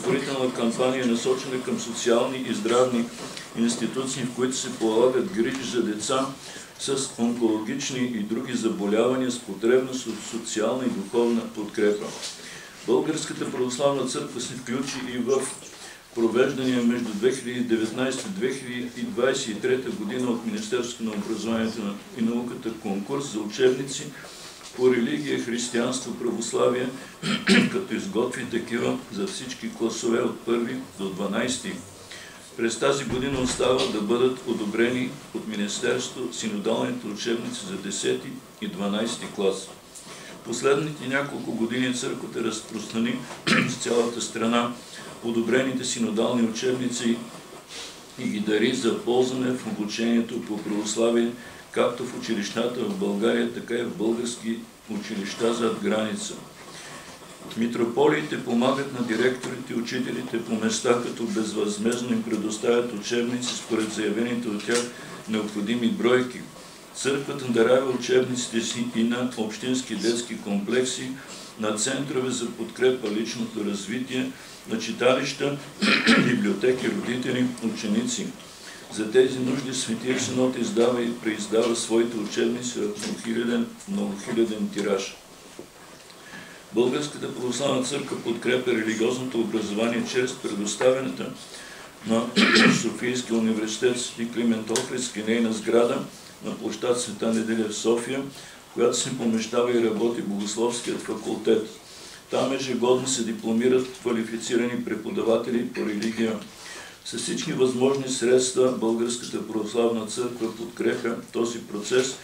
благотворителна кампания, насочена към социални и здравни институции, в които се полагат грижи за деца с онкологични и други заболявания с потребност от социална и духовна подкрепа. Българската православна църква се включи и в провеждания между 2019 и 2023 година от Министерството на образованието и науката конкурс за учебници по религия, християнство, православие, като изготви такива за всички класове от 1 до 12. През тази година остава да бъдат одобрени от Министерството синодалните учебници за 10 и 12 клас. Последните няколко години църквата разпространи с цялата страна одобрените синодални учебници и ги дари за ползване в обучението по православие, както в училищата в България, така и в български училища зад граница. Митрополиите помагат на директорите и учителите по места, като безвъзмездно им предоставят учебници според заявените от тях необходими бройки. Църквата дарява учебниците си и на общински детски комплекси, на центрове за подкрепа личното развитие, на читалища, библиотеки, родители, ученици. За тези нужди Светия Синод издава и преиздава своите учебници в многохиляден тираж. Българската православна църква подкрепя религиозното образование чрез предоставянето на Софийския университет Свети Климент Охридски нейна сграда на площад Света Неделя в София, в която се помещава и работи Богословският факултет. Там ежегодно се дипломират квалифицирани преподаватели по религия. С всички възможни средства Българската православна църква подкрепя този процес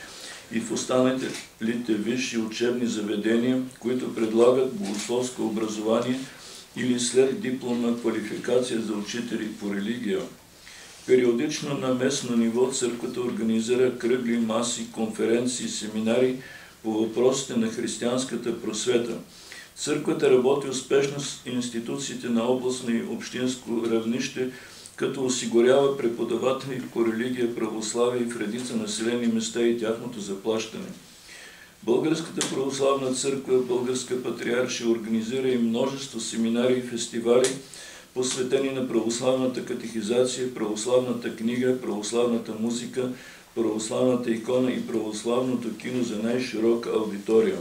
и в останалите висши учебни заведения, които предлагат богословско образование или след дипломна квалификация за учители по религия. Периодично на местно ниво църквата организира кръгли маси, конференции, семинари по въпросите на християнската просвета. Църквата работи успешно с институциите на областно и общинско равнище, като осигурява преподаватели по религия, православие в редица населени места и тяхното заплащане. Българската православна църква, Българска патриаршия организира и множество семинари и фестивали, посветени на православната катехизация, православната книга, православната музика, православната икона и православното кино за най-широка аудитория.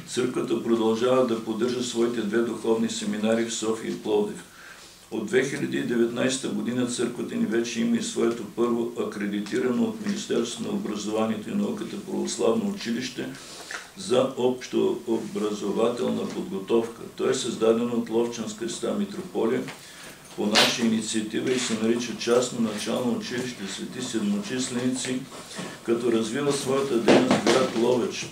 Църквата продължава да поддържа своите две духовни семинари в София и Пловдив. От 2019 година църквата ни вече има и своето първо акредитирано от Министерството на образованието и науката православно училище за общообразователна подготовка. То е създадено от Ловчанска Света Митрополия по наша инициатива и се нарича частно начално училище Свети Седмочисленици, като развива своята дейност в град Ловеч.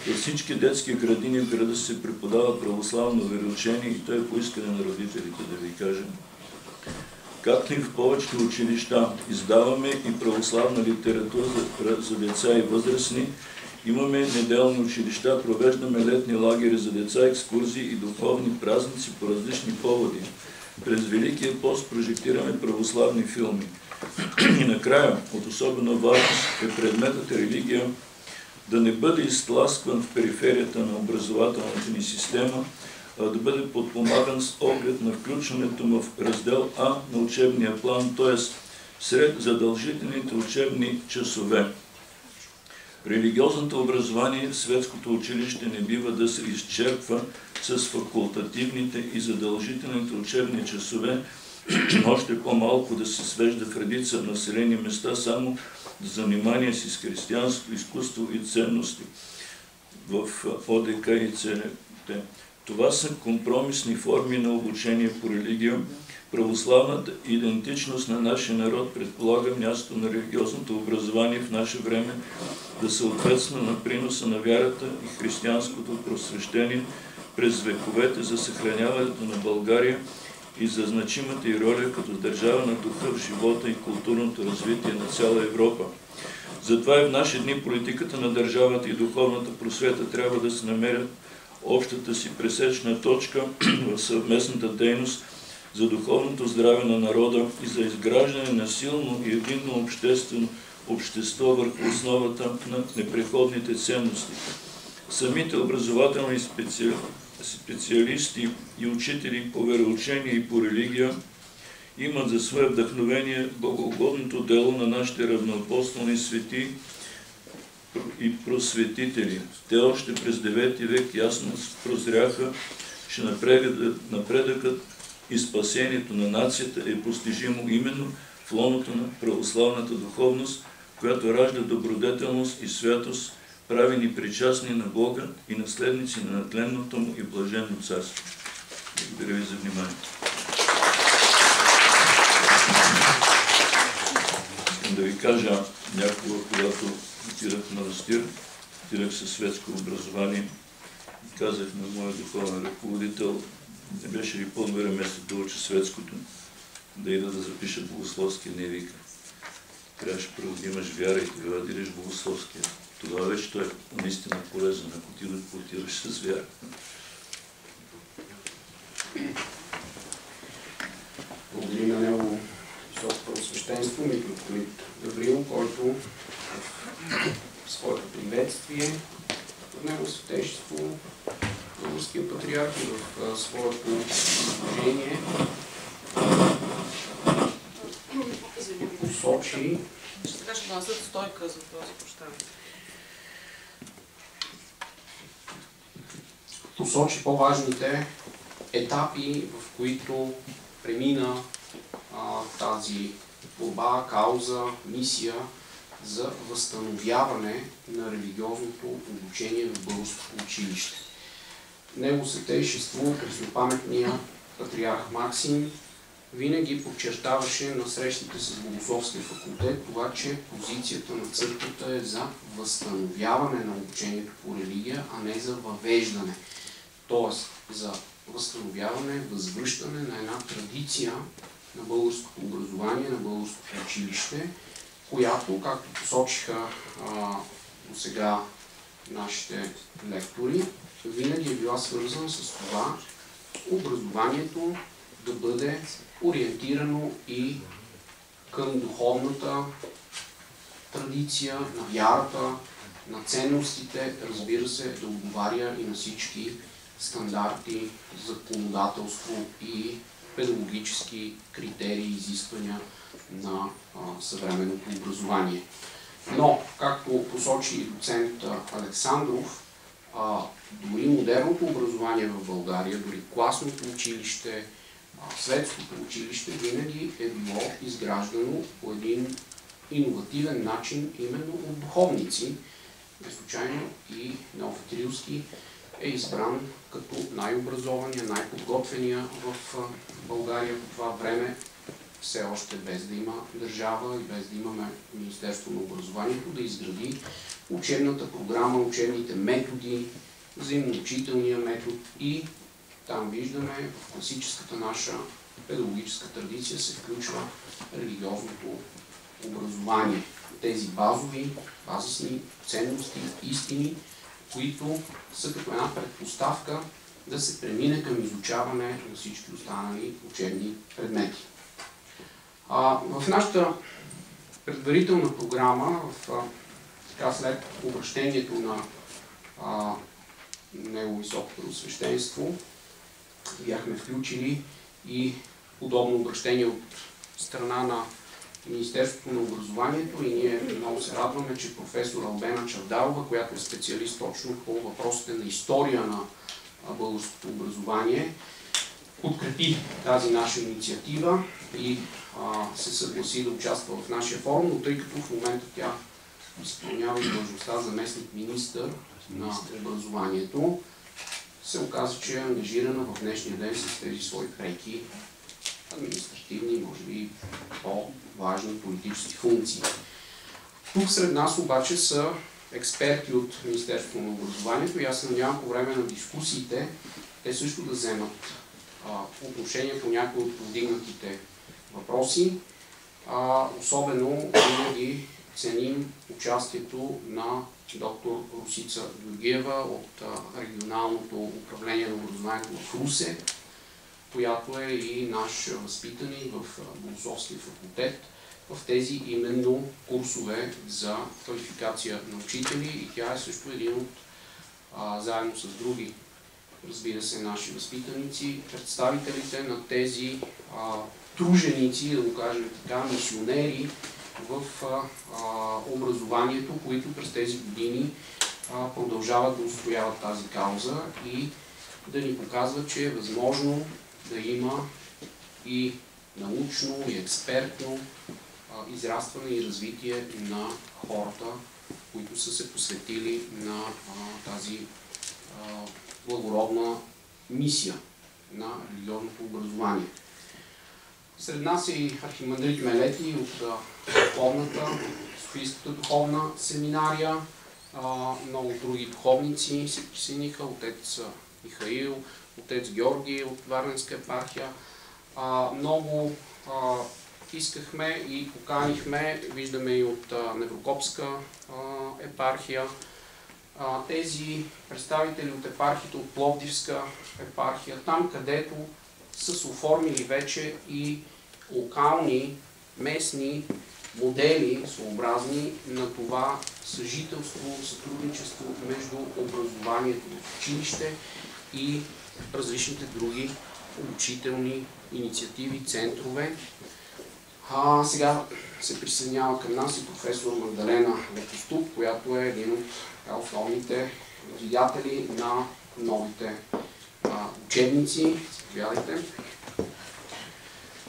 Във всички детски градини в града се преподава православно вероучение и то е по искане на родителите, да ви кажем. Както и в повечето училища, издаваме и православна литература за деца и възрастни, имаме неделни училища, провеждаме летни лагери за деца, екскурзии и духовни празници по различни поводи. През Великия пост прожектираме православни филми. И накрая, от особена важност е предметът религия да не бъде изтласкван в периферията на образователната ни система, а да бъде подпомаган с оглед на включването му в раздел А на учебния план, т.е. сред задължителните учебни часове. Религиозното образование в светското училище не бива да се изчерпва с факултативните и задължителните учебни часове, още по-малко да се свежда в редица населени места само за занимание си с християнско изкуство и ценности в ОДК и ЦРТ. Това са компромисни форми на обучение по религия. Православната идентичност на нашия народ предполага място на религиозното образование в наше време да съответства на приноса на вярата и християнското просвещение през вековете за съхраняването на България и за значимата й роля като държава на духа в живота и културното развитие на цяла Европа. Затова и в наши дни политиката на държавата и духовната просвета трябва да се намерят общата си пресечна точка в съвместната дейност за духовното здраве на народа и за изграждане на силно и единно общество върху основата на непреходните ценности. Самите образователни специалисти и учители по вероучение и по религия имат за свое вдъхновение богоугодното дело на нашите равноапостолни свети и просветители. Те още през 9 век ясно прозряха, че напредъкът и спасението на нацията е постижимо именно в лоното на православната духовност, която ражда добродетелност и святост, прави ни причастни на Бога и наследници на нетленното му и блаженно царство. Благодаря ви за вниманието. Искам да ви кажа някога, когато отидах в манастир, отидах със светско образование, казах на моя духовен ръководител, не беше ли по-добре место да уча светското, да ида да запиша богословския, не вика. Трябваше първо да имаш вяра и тогава да идеш богословския. Тогава вече той е наистина полезен, ако ти да отидеш с вяра. Благодарим на него високо просвещенство, митрополит Гаврил, който в своето приветствие от него святейшество българския патриарх и в своето изложение посочи. Сега ще нанесат стойка за този прощаване. Посочи по-важните етапи, в които премина тази борба, кауза, мисия за възстановяване на религиозното обучение в българското училище. Него святейшество, преснопаметния патриарх Максим, винаги подчертаваше на срещите с Богословския факултет това, че позицията на църквата е за възстановяване на обучението по религия, а не за въвеждане. Тоест за възстановяване, възвръщане на една традиция на българското образование, на българското училище, която, както посочиха до сега нашите лектори, винаги е била свързана с това образованието да бъде ориентирано и към духовната традиция, на вярата, на ценностите, разбира се, да отговаря и на всички стандарти, законодателство и педагогически критерии и изисквания на съвременното образование. Но, както посочи доцент Александров, дори модерното образование в България, дори класното училище, светското училище винаги е било изграждано по един иновативен начин именно от духовници. Неслучайно и Неофит Рилски е избран като най-образования, най-подготвения в България по това време, все още без да има държава и без да имаме Министерство на образованието, да изгради учебната програма, учебните методи, взаимоучителния метод и там виждаме в класическата наша педагогическа традиция се включва религиозното образование. Тези базисни ценности, истини, които са като една предпоставка да се премине към изучаване на всички останали учебни предмети. В нашата предварителна програма, след обращението на него високо преосвещенство, бяхме включили и подобно обращение от страна на Министерството на образованието и ние много се радваме, че професор Албена Чавдарова, която е специалист точно по въпросите на история на българското образование, подкрепи тази наша инициатива и се съгласи да участва в нашия форум, но тъй като в момента тя изпълнява и длъжността заместник-министър на образованието, се оказа, че е ангажирана в днешния ден с тези свои преки административни, може би по-важни политически функции. Тук сред нас обаче са експерти от Министерството на образованието и аз се надявам по време на дискусиите те също да вземат отношение по някои от повдигнатите въпроси. Особено винаги ценим участието на доктор Росица Георгиева от регионалното управление на образованието в Русе, която е и наш възпитаник в Богословския факултет в тези именно курсове за квалификация на учители и тя е също един от, заедно с други разбира се, наши възпитаници, представителите на тези труженици, да го кажем така, мисионери в образованието, които през тези години продължават да устояват тази кауза и да ни показват, че е възможно да има и научно, и експертно израстване и развитие на хората, които са се посветили на тази благородна мисия на религиозното образование. Сред нас е и архимандрит Мелети от духовната, Софийската духовна семинария. Много други духовници се присъединиха, отец Михаил, отец Георги от Варненска епархия. Много искахме и поканихме, виждаме и от Неврокопска епархия, тези представители от епархията, от Пловдивска епархия, там където са се оформили вече и локални, местни модели, съобразни на това съжителство, сътрудничество между образованието в училище и различните други обучителни инициативи, центрове. Сега се присъединява към нас и професор Магдалена Лепоступ, която е един от основните двигатели на новите учебници. Заповядайте.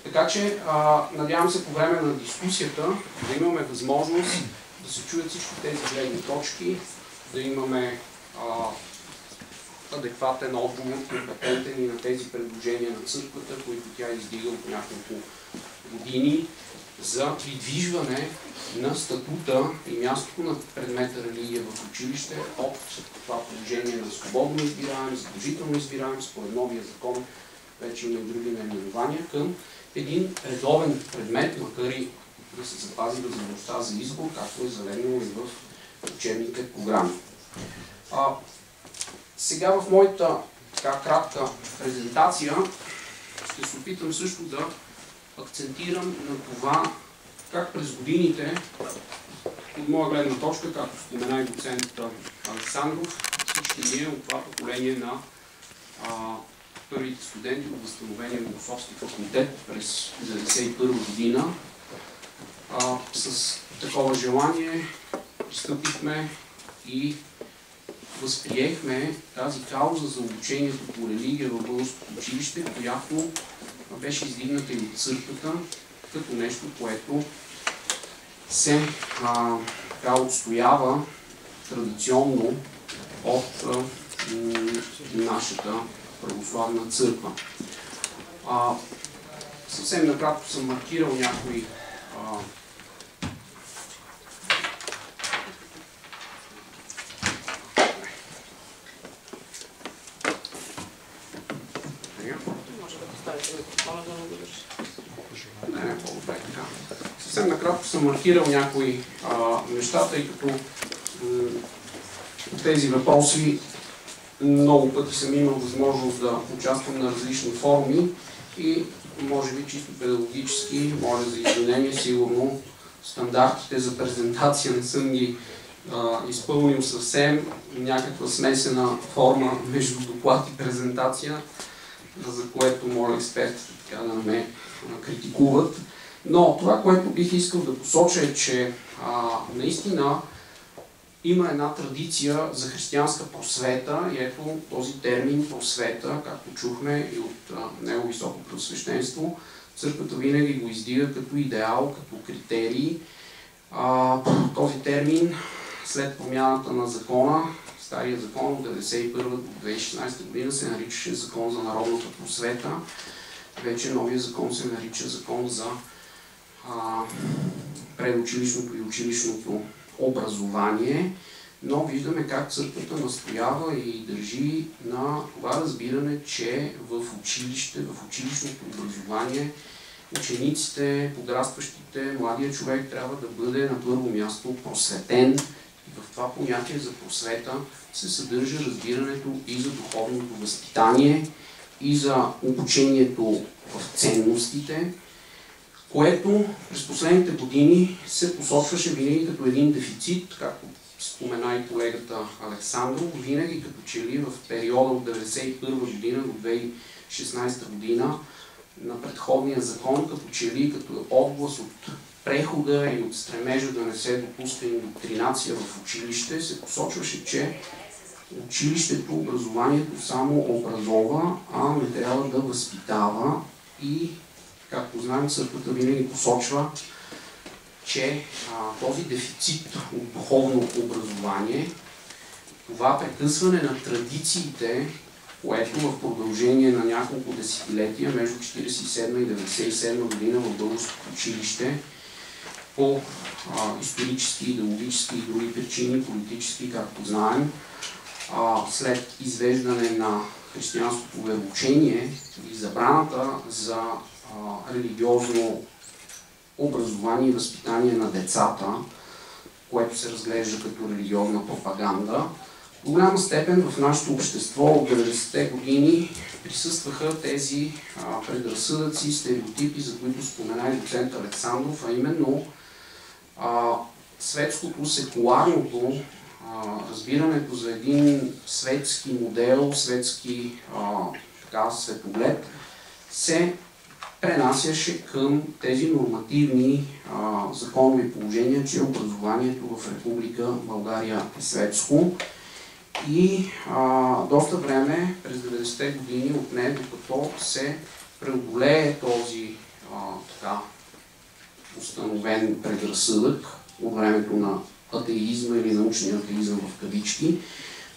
Така че, надявам се по време на дискусията да имаме възможност да се чуят всички тези гледни точки, да имаме адекватен отговор, компетентен и на тези предложения на църквата, които тя издига от няколко години за придвижване на статута и мястото на предмета религия в училище от това положение на свободно избираем, задължително избираем, според новия закон, вече има и други наименования, към един редовен предмет, макар и да се запази възможността за избор, както е залегнало и в учебните програми. Сега в моята така кратка презентация ще се опитам също да акцентирам на това как през годините, от моя гледна точка, както спомена и доцент Александров, всички ние от това поколение на първите студенти от възстановения Богословски факултет през 1991 година, с такова желание пристъпихме и възприехме тази кауза за обучението по религия в българското училище, която беше издигната и от църквата, като нещо, което се отстоява традиционно от нашата православна църква. Съвсем накратко съм маркирал някои Съвсем накратко съм маркирал някои неща, тъй като тези въпроси много пъти съм имал възможност да участвам на различни форуми и може би чисто педагогически, моля за извинение, сигурно стандартите за презентация не съм ги изпълнил съвсем, някаква смесена форма между доклад и презентация, за което моля експертите така да ме критикуват. Но това, което бих искал да посоча е, че наистина има една традиция за християнска просвета и ето този термин просвета, както чухме и от него високо просвещенство, църквата винаги го издига като идеал, като критерий. Този термин след промяната на закона, стария закон от 1991 до 2016 година се наричаше Закон за народната просвета. Вече новия закон се нарича Закон за предучилищното и училищното образование, но виждаме как църквата настоява и държи на това разбиране, че в училище, в училищното образование учениците, подрастващите, младия човек трябва да бъде на първо място просветен. И в това понятие за просвета се съдържа разбирането и за духовното възпитание, и за обучението в ценностите, което през последните години се посочваше винаги като един дефицит, както спомена и колегата Александров, винаги като че ли в периода от 1991 година до 2016 година на предходния закон, като че ли като отглас от прехода и от стремежа да не се допуска индоктринация в училище, се посочваше, че училището, образованието само образова, а не трябва да възпитава и, както знаем, църквата винаги посочва, че този дефицит от духовно образование, това прекъсване на традициите, което в продължение на няколко десетилетия, между 1947 и 1997 година в българското училище, по исторически, идеологически и други причини, политически, както знаем, след извеждане на християнското вероучение и забраната за религиозно образование и възпитание на децата, което се разглежда като религиозна пропаганда, в голяма степен в нашето общество от 90-те години присъстваха тези предразсъдъци, стереотипи, за които спомена и доцент Александров, а именно светското, секуларното, разбирането за един светски модел, светски светоглед, се пренасяше към тези нормативни законови положения, че образованието в Република България е светско. И доста време, през 90-те години, отне, докато се преодолее този установен предразсъдък от времето на атеизма или научния атеизъм в кавички,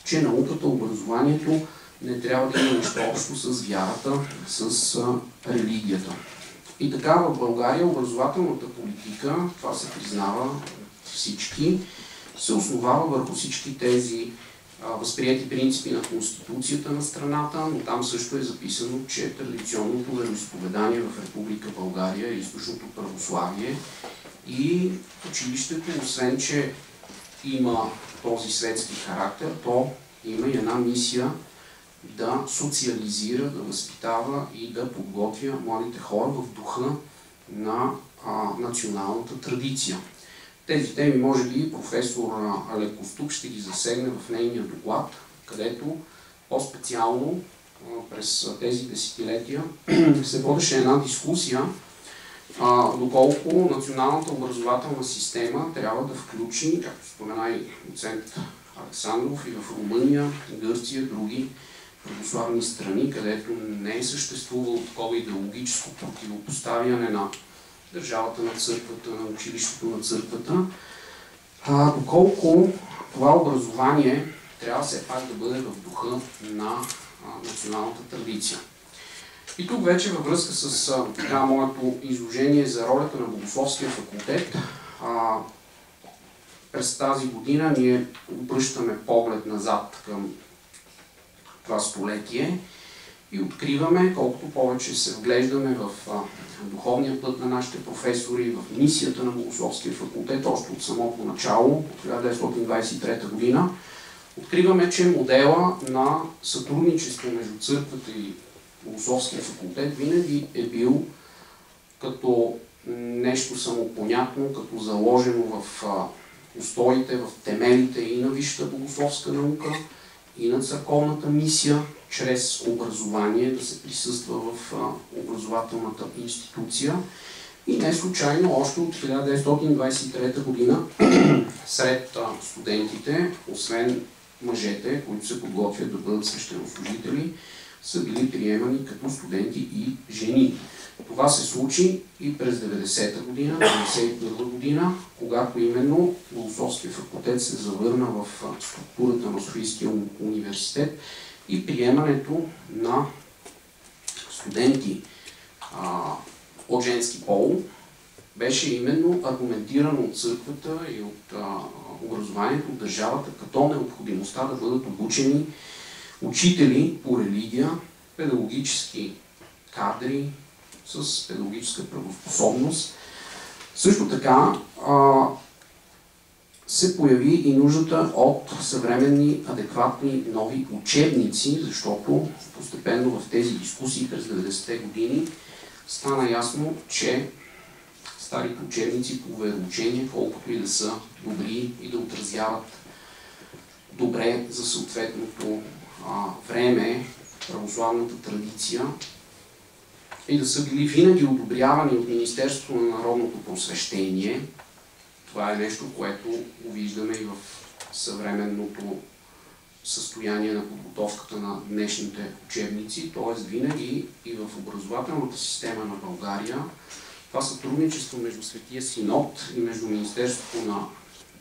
че науката, образованието не трябва да има нищо общо с вярата, с религията. И така в България образователната политика, това се признава от всички, се основава върху всички тези възприети принципи на Конституцията на страната, но там също е записано, че традиционното вероизповедание в Република България е източното православие и училището, освен че има този светски характер, то има и една мисия да социализира, да възпитава и да подготвя младите хора в духа на националната традиция. Тези теми, може би, професор Лекостук ще ги засегне в нейния доклад, където по-специално през тези десетилетия се водеше една дискусия доколко националната образователна система трябва да включи, както спомена и доцент Александров, и в Румъния, Гърция, други православни страни, където не е съществувало такова идеологическо противопоставяне на държавата на църквата, на училището на църквата, доколко това образование трябва все пак да бъде в духа на националната традиция. И тук вече във връзка с моето изложение за ролята на Богословския факултет, през тази година ние обръщаме поглед назад към това столетие и откриваме, колкото повече се вглеждаме в духовния път на нашите професори, в мисията на Богословския факултет, още от самото начало, от 1923 година, откриваме, че модела на сътрудничество между църквата и Богословския факултет винаги е бил като нещо самопонятно, като заложено в устоите, в темелите и на висшата богословска наука, и на църковната мисия, чрез образование да се присъства в образователната институция. И не случайно, още от 1923 година, сред студентите, освен мъжете, които се подготвят да бъдат свещенослужители, са били приемани като студенти и жени. Това се случи и през 90-та година, 91-та година, когато именно Богословския факултет се завърна в структурата на Софийския университет и приемането на студенти от женски пол беше именно аргументирано от църквата и от образованието, от държавата, като необходимостта да бъдат обучени учители по религия, педагогически кадри с педагогическа правоспособност. Също така се появи и нуждата от съвременни, адекватни, нови учебници, защото постепенно в тези дискусии през 90-те години стана ясно, че старите учебници по вероучение, колкото и да са добри и да отразяват добре за съответното време, православната традиция и да са били винаги одобрявани от Министерството на народното просвещение. Това е нещо, което го виждаме и в съвременното състояние на подготовката на днешните учебници, т.е. винаги и в образователната система на България това сътрудничество между Светия Синод и между Министерството на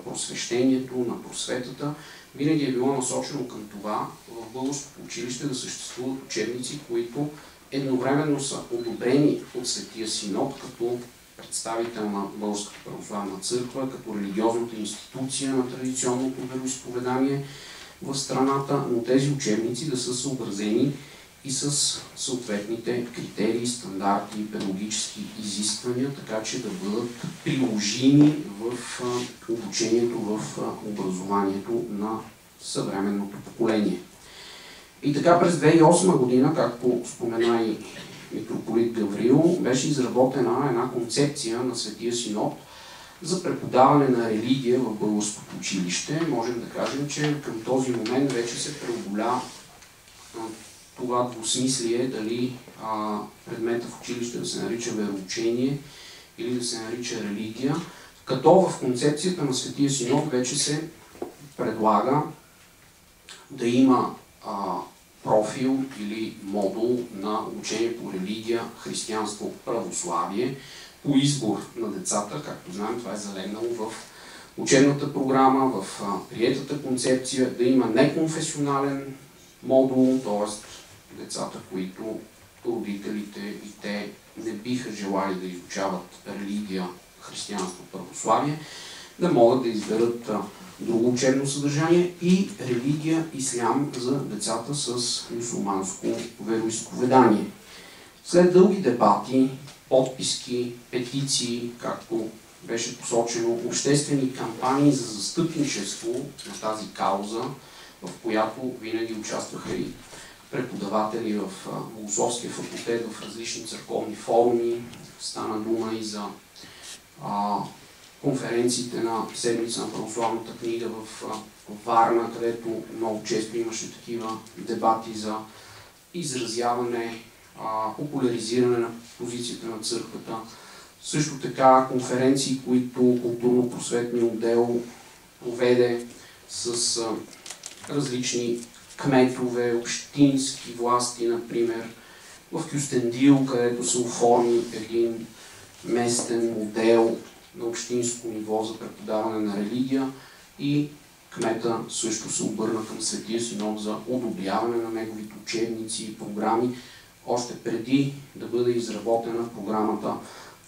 просвещението, на просветата, винаги е било насочено към това в българското училище да съществуват учебници, които едновременно са одобрени от Светия Синод като представител на Българската православна църква, като религиозната институция на традиционното вероизповедание в страната, но тези учебници да са съобразени и с съответните критерии, стандарти, педагогически изисквания, така че да бъдат приложими в обучението, в образованието на съвременното поколение. И така през 2008 година, както спомена и митрополит Гаврил, беше изработена една концепция на Светия Синод за преподаване на религия в българското училище. Можем да кажем, че към този момент вече се преодоля това двусмислие, дали предмета в училище да се нарича вероучение или да се нарича религия, като в концепцията на Светия Синод вече се предлага да има профил или модул на обучение по религия, християнство, православие, по избор на децата. Както знаем, това е залегнало в учебната програма, в приетата концепция, да има неконфесионален модул, т.е. децата, които родителите и те не биха желали да изучават религия, християнство, православие, да могат да изберат друго учебно съдържание и религия, ислям за децата с мюсюлманско вероизповедание. След дълги дебати, подписки, петиции, както беше посочено, обществени кампании за застъпничество на тази кауза, в която винаги участваха и преподаватели в Богословския факултет, в различни църковни форуми. Стана дума и за конференциите на Седмица на православната книга в Варна, където много често имаше такива дебати за изразяване, популяризиране на позицията на църквата. Също така конференции, които културно-просветния отдел проведе с различни кметове, общински власти, например, в Кюстендил, където се оформи един местен модел на общинско ниво за преподаване на религия и кмета също се обърна към Светия Синод за одобряване на неговите учебници и програми, още преди да бъде изработена програмата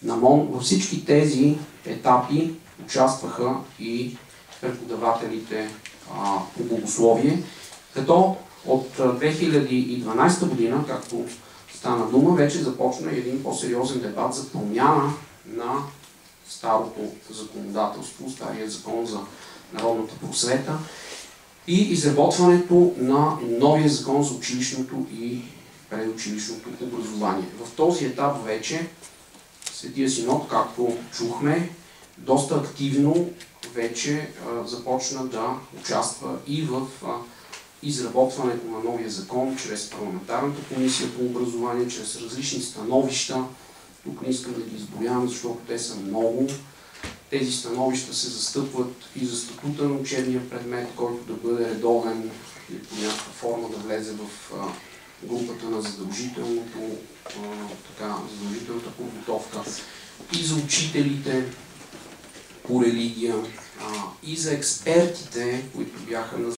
на МОН. Във всички тези етапи участваха и преподавателите по богословие, като от 2012 година, както стана дума, вече започна един по-сериозен дебат за промяна на старото законодателство, стария закон за народната просвета и изработването на новия закон за училищното и предучилищното образование. В този етап вече Светия Синод, както чухме, доста активно вече започна да участва и в изработването на новия закон чрез парламентарната комисия по образование, чрез различни становища. Тук не искам да ги изброявам, защото те са много. Тези становища се застъпват и за статута на учебния предмет, който да бъде редовен или по някаква форма да влезе в групата на задължителната подготовка, и за учителите по религия, и за експертите, които бяха